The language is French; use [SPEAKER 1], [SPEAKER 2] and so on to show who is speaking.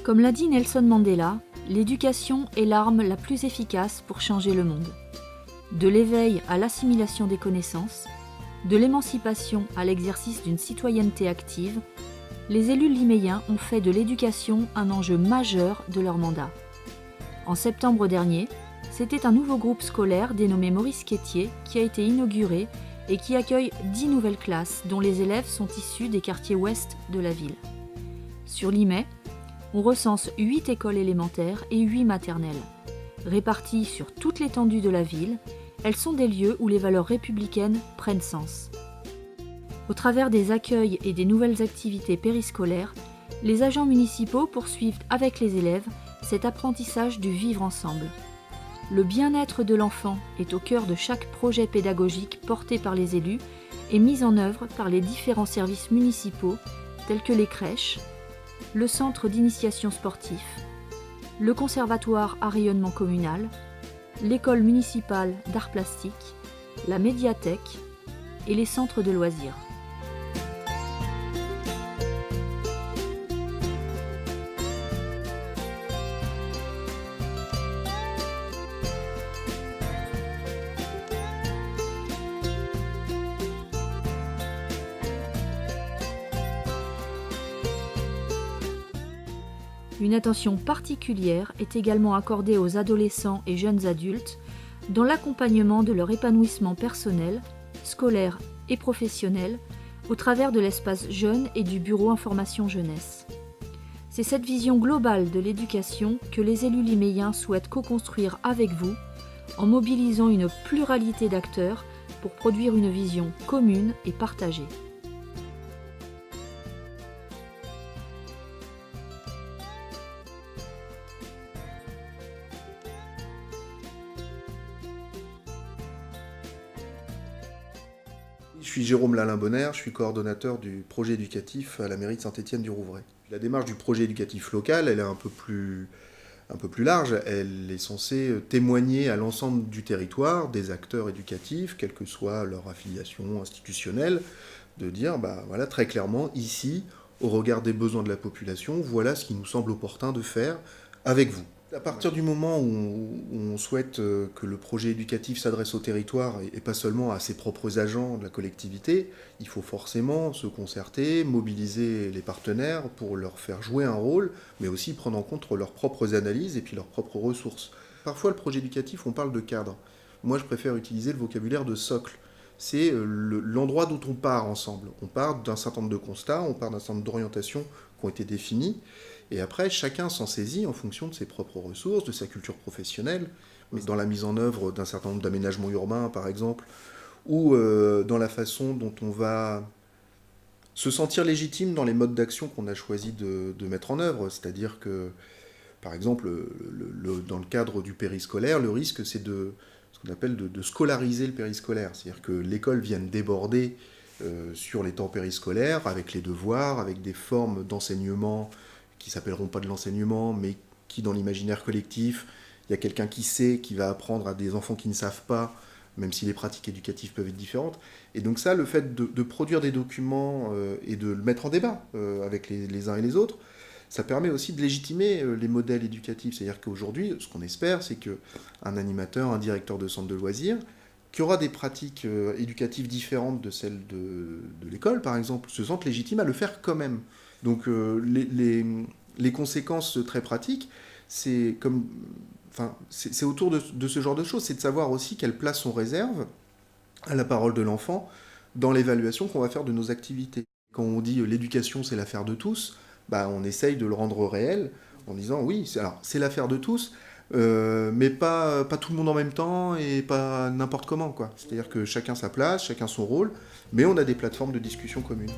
[SPEAKER 1] Comme l'a dit Nelson Mandela, l'éducation est l'arme la plus efficace pour changer le monde. De l'éveil à l'assimilation des connaissances, de l'émancipation à l'exercice d'une citoyenneté active, les élus liméens ont fait de l'éducation un enjeu majeur de leur mandat. En septembre dernier, c'était un nouveau groupe scolaire dénommé Maurice Quétier qui a été inauguré et qui accueille 10 nouvelles classes dont les élèves sont issus des quartiers ouest de la ville. Sur Limay, on recense 8 écoles élémentaires et 8 maternelles. Réparties sur toute l'étendue de la ville, elles sont des lieux où les valeurs républicaines prennent sens. Au travers des accueils et des nouvelles activités périscolaires, les agents municipaux poursuivent avec les élèves cet apprentissage du vivre ensemble. Le bien-être de l'enfant est au cœur de chaque projet pédagogique porté par les élus et mis en œuvre par les différents services municipaux tels que les crèches, le centre d'initiation sportif, le conservatoire à rayonnement communal, l'école municipale d'art plastique, la médiathèque et les centres de loisirs. Une attention particulière est également accordée aux adolescents et jeunes adultes dans l'accompagnement de leur épanouissement personnel, scolaire et professionnel au travers de l'espace jeune et du bureau information jeunesse. C'est cette vision globale de l'éducation que les élus liméens souhaitent co-construire avec vous en mobilisant une pluralité d'acteurs pour produire une vision commune et partagée.
[SPEAKER 2] Je suis Jérôme Lalin-Bonner, je suis coordonnateur du projet éducatif à la mairie de Saint-Étienne-du-Rouvray. La démarche du projet éducatif local, elle est un peu plus large. Elle est censée témoigner à l'ensemble du territoire, des acteurs éducatifs, quelle que soit leur affiliation institutionnelle, de dire, voilà, très clairement, ici, au regard des besoins de la population, voilà ce qui nous semble opportun de faire avec vous. À partir du moment où on souhaite que le projet éducatif s'adresse au territoire et pas seulement à ses propres agents de la collectivité, il faut forcément se concerter, mobiliser les partenaires pour leur faire jouer un rôle, mais aussi prendre en compte leurs propres analyses et puis leurs propres ressources. Parfois, le projet éducatif, on parle de cadre. Moi, je préfère utiliser le vocabulaire de socle. C'est l'endroit d'où on part ensemble. On part d'un certain nombre de constats, on part d'un certain nombre d'orientations qui ont été définies. Et après, chacun s'en saisit en fonction de ses propres ressources, de sa culture professionnelle, mais dans la mise en œuvre d'un certain nombre d'aménagements urbains, par exemple, ou dans la façon dont on va se sentir légitime dans les modes d'action qu'on a choisi de mettre en œuvre. C'est-à-dire que, par exemple, dans le cadre du périscolaire, le risque, c'est ce qu'on appelle de scolariser le périscolaire. C'est-à-dire que l'école vienne déborder sur les temps périscolaires, avec les devoirs, avec des formes d'enseignement qui s'appelleront pas de l'enseignement, mais qui, dans l'imaginaire collectif, il y a quelqu'un qui sait, qui va apprendre à des enfants qui ne savent pas, même si les pratiques éducatives peuvent être différentes. Et donc ça, le fait de produire des documents et de le mettre en débat avec les uns et les autres, ça permet aussi de légitimer les modèles éducatifs. C'est-à-dire qu'aujourd'hui, ce qu'on espère, c'est qu'un animateur, un directeur de centre de loisirs, qui aura des pratiques éducatives différentes de celles de l'école, par exemple, se sente légitime à le faire quand même. Donc les conséquences très pratiques, c'est autour de ce genre de choses. C'est de savoir aussi quelle place on réserve à la parole de l'enfant dans l'évaluation qu'on va faire de nos activités. Quand on dit l'éducation, c'est l'affaire de tous, on essaye de le rendre réel en disant oui, c'est l'affaire de tous, mais pas tout le monde en même temps et pas n'importe comment, quoi. C'est-à-dire que chacun sa place, chacun son rôle, mais on a des plateformes de discussion communes.